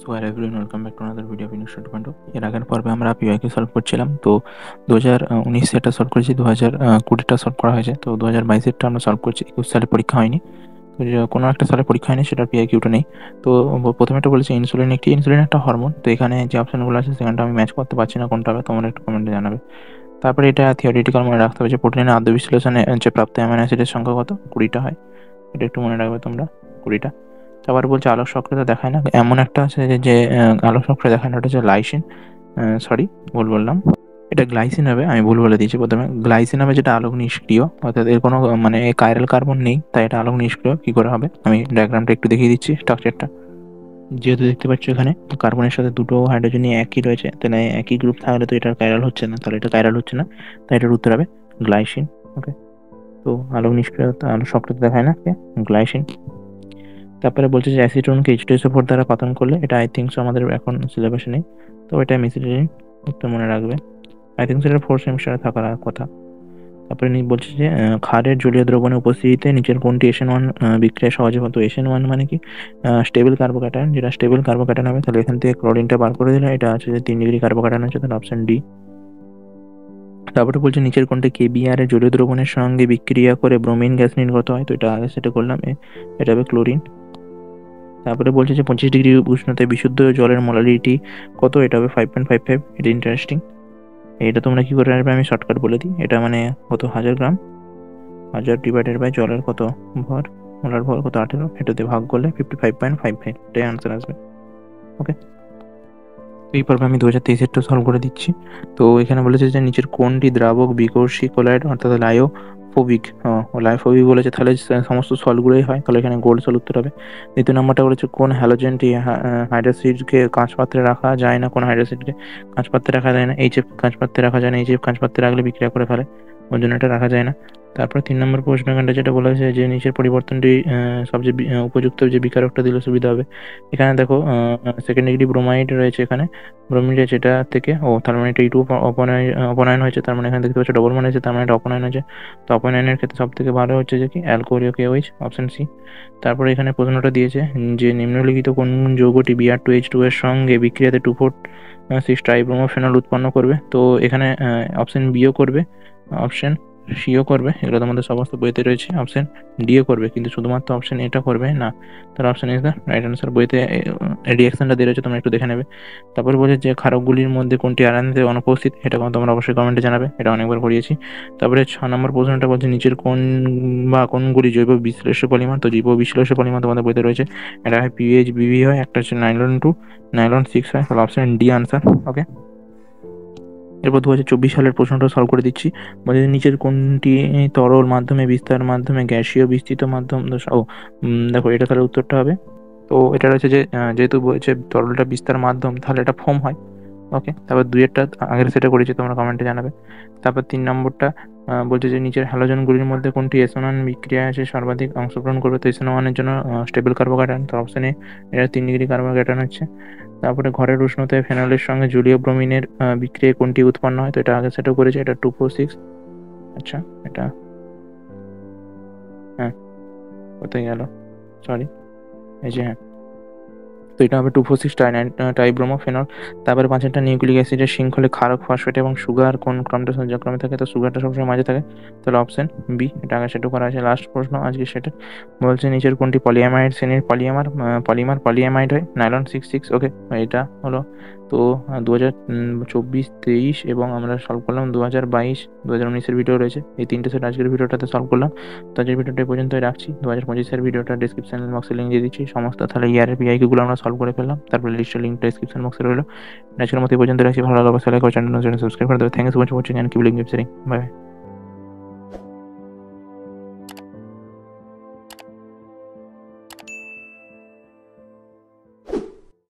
So hello everyone, welcome back to another video of instant control. এর আগের পর্বে আমরা পিওয়াইকিউ সলভ করছিলাম। তো 2019 সেটা সলভ করেছি, 2020টা সলভ করা হয়েছে। তো 2022এরটা আমরা সলভ করছি। 21 সালে পরীক্ষা হয়নি, তো কোনো একটা সালে পরীক্ষা হয়নি, সেটার পিওয়াইকিউটা নেই। তো প্রথমে একটা বলেছে ইনসুলিন একটা হরমোন। তো এখানে যে অপশনগুলো আছে সেখানটা আমি ম্যাচ করতে পারছি না, কোনটা হবে তোমরা একটু কমেন্টে জানাবে। তারপরে এটা থিওরিটিক্যাল মনে রাখতে হবে যে প্রোটিনের আদ্য বিশ্লেষণে যে প্রাপ্ত অ্যামাইনো অ্যাসিডের সংখ্যা কত, 20টা হয়। এটা একটু মনে রাখবে তোমরা, 20টা। তারপর বলছে আলোক সক্রিয়তা দেখায় না, এমন একটা আছে যে আলোক সক্রিয় দেখায় না, ওটা হচ্ছে লাইসিন। সরি, ভুল বললাম, এটা গ্লাইসিন হবে, আমি ভুল বলে দিয়েছি প্রথমে। গ্লাইসিন হবে যেটা আলোক নিষ্ক্রিয়, অর্থাৎ এর কোনো মানে কাইরাল কার্বন নেই, তাই এটা আলোক নিষ্ক্রিয়। কী করে হবে আমি ডায়াগ্রামটা একটু দেখিয়ে দিচ্ছি, স্ট্রাকচারটা। যেহেতু দেখতে পাচ্ছ এখানে কার্বনের সাথে দুটো হাইড্রোজেনই একই রয়েছে, তাহলে একই গ্রুপ থাকলে তো এটার কাইরাল হচ্ছে না, তাহলে এটা কাইরাল হচ্ছে না, তাই এটার উত্তর হবে গ্লাইসিন। ওকে, তো আলোক নিষ্ক্রিয়তা, আলোক সক্রিয়তা দেখায় না, গ্লাইসিন। তারপরে বলছে যে অ্যাসিটোনকে H2SO4 দ্বারা পাতন করলে, এটা আই থিঙ্ক সো আমাদের এখন সিলেবাসে নেই, তো এটা মেসিলিন, উত্তর মনে রাখবে। আই থিঙ্ক সো এটা 4th সেমিস্টারে থাকার কথা। তারপরে বলছে যে ক্ষারের জলীয় দ্রবণের উপস্থিতিতে নিচের কোনটি SN1 বিক্রিয়া সহজে হতো। SN1 মানে কি? Stable carbocation. যেটা স্টেবল কার্বোক্যাটায়ন হবে, তাহলে এখান থেকে ক্লোরিনটা বার করে দিলে এটা আছে যে 3 ডিগ্রি কার্বোক্যাটায়ন আছে, তাহলে অপশন ডি। তারপরে বলছে নিচের কোনটি KBr এর জলীয় দ্রবণের সঙ্গে বিক্রিয়া করে ব্রোমিন গ্যাস নির্গত হয়, তো এটা আগে সেটা করলাম, এটা হবে ক্লোরিন। তারপরে বলছে যে 25 ডিগ্রি উষ্ণতায় বিশুদ্ধ জলের মোলারিটি কত, এটা হবে 5.55। এটা ইন্টারেস্টিং। এটা তোমরা কি করে আসবে, আমি শর্টকাট বলে দিই। এটা মানে কত, 1000 গ্রাম, 1000 ডিভাইডেড বাই জলের কত ভর, মোলার ভর কত 18, এটাতে ভাগ করলে 55.55, এটাই আনসার আসবে। ওকে, এই পর্বে আমি 2023-এরটা সলভ করে দিচ্ছি। তো এখানে বলেছে যে নিচের কোনটি দ্রাবক বিকর্ষী কোলাইড অর্থাৎ লায়োফোবিক, লায়োফোবিক বলেছে, তাহলে সমস্ত সলগুলোই হয়, তাহলে এখানে গোল্ড সল উত্তর হবে। দ্বিতীয় নম্বরটা বলেছে কোন হ্যালোজেনটি হাইড্রোসিডকে কাঁচ পাত্রে রাখা যায় না, কোন হাইড্রোসিডকে কাঁচ পাত্রে রাখা যায় না, HF কাঁচ পাত্রে রাখা যায় না, HF কাঁচ পাত্রে রাখলে বিক্রিয়া করে ফেলে, ওই জন্য এটা রাখা যায় না। তারপর 3 নম্বর প্রশ্নখানটা যেটা বলেছে যে নিচের পরিবর্তনটি সবচেয়ে উপযুক্ত যে বিকারকটা দিলে সুবিধা হবে। এখানে দেখো সেকেন্ড ডিগ্রি ব্রোমাইড রয়েছে, এখানে ব্রোমিড আছে, এটা থেকে তার মানে এটা E2 অপনয়ন হয়েছে, তার মানে এখানে দেখতে পাচ্ছ ডবল মান হয়েছে, তার মানে এটা অপনয়ন হয়েছে। তো অপনয়নের ক্ষেত্রে সব থেকে ভালো হচ্ছে যে কি অ্যালকোহলীয় KOH, অপশন সি। তারপরে এখানে প্রশ্নটা দিয়েছে যে নিম্নলিখিত কোন যৌগটি Br2H2 এর সঙ্গে বিক্রিয়াতে 2,4,6 ট্রাইব্রোমোফেনল উৎপন্ন করবে, তো এখানে অপশন বিও করবে, অপশন সিও করবে, এগুলো তোমাদের সমস্ত বইতে রয়েছে। অপশন ডিও করবে, কিন্তু শুধুমাত্র অপশন এটা করবে না, তার option is the right answer. বইতে রিয়াকশনটা দিয়ে রয়েছে, তোমরা একটু দেখে নেবে। তারপরে বলেছে যে ক্ষারকগুলির মধ্যে কোনটি আয়রনতে অনুপস্থিত, এটা তোমরা অবশ্যই কমেন্টে জানাবে, এটা অনেকবার করিয়েছি। তারপরে 6 নম্বর প্রশ্নটা বলছে নিচের কোন বা কোনগুলি জৈব বিশ্লেষ্য পলিমার, তো জৈব বিশ্লেষ্য পলিমার তোমাদের বইতে রয়েছে, এটা হয় PHBB হয়, একটা হচ্ছে নাইলন 2, নাইলন 6 হয়, তাহলে অপশন ডি আনসার। ওকে, এরপর 2024 সালের প্রশ্নটা সলভ করে দিচ্ছি। বলছে নিচের কোনটি তরল মাধ্যমে বিস্তার মাধ্যমে গ্যাসীয় বিস্তৃত মাধ্যম, দেখো এটা তাহলে উত্তরটা হবে, তো এটা রয়েছে যে যেহেতু বলছে তরলটা বিস্তার মাধ্যম, তাহলে এটা ফোম হয়। ওকে, তারপর 2-এরটা আগের সেটা করেছি, তোমরা কমেন্টে জানাবে। তারপর 3 নম্বরটা বলছে যে নিচের হ্যালোজেনগুলির মধ্যে কোনটি SN1 বিক্রিয়ায় আছে সর্বাধিক অংশগ্রহণ করবে, তো SN1 এর জন্য স্টেবল কার্বোক্যাটায়ন, তো অপশনে এটা 3 ডিগ্রি কার্বোক্যাটায়ন হচ্ছে। তারপরে ঘরের উষ্ণতায় ফেনলের সঙ্গে জলীয় ব্রোমিনের বিক্রিয়ায় কোনটি উৎপন্ন হয়, তো এটা আগে সেটাও করেছে, এটা 2,4,6। আচ্ছা, এটা হ্যাঁ, কোথায় গেল, সরি, এই যে হ্যাঁ, তো এটা হবে 2,4,6 টাইব্রোমোফেনল। তারপরে 5-টা নিউক্লিক অ্যাসিডের শৃঙ্খলে ক্ষারক, ফসফেট এবং সুগার কোন ক্রমটা যথাক্রমে থাকে, তো সুগারটা সবসময় মাঝে থাকে, তাহলে অপশন বি, এটা আগে সেটা করা আছে। লাস্ট প্রশ্ন আজকে সেটা বলছে নিচের কোনটি পলিঅ্যামাইড শ্রেণীর পলিঅ্যামাইড হয়, নাইলন 6,6। ওকে, এটা হলো। তো 2024-23 এবং আমরা সলভ করলাম 2022-2019-এর ভিডিও রয়েছে, এই 3টে সেট আজকের ভিডিওটাতে সলভ করলাম। তো আজকের ভিডিওটা এই পর্যন্তই রাখছি। 2025-এর ভিডিওটা ডিসক্রিপশন বক্সে লিঙ্ক দিয়ে দিচ্ছি, সমস্ত তাহলে ইয়ারের পিআইকিউগুলো আমরা সলভ করে ফেললাম, তারপরে লিস্টের লিঙ্ক ডিসক্রিপশন বক্সে রইলো। আজকের মতো এই পর্যন্ত রাখছি, ভালো লাগলে অবশ্যই লাইক করে চ্যানেল সাবস্ক্রাইব করে দেবে। Thank you so much for watching and keep living, keep sharing, by.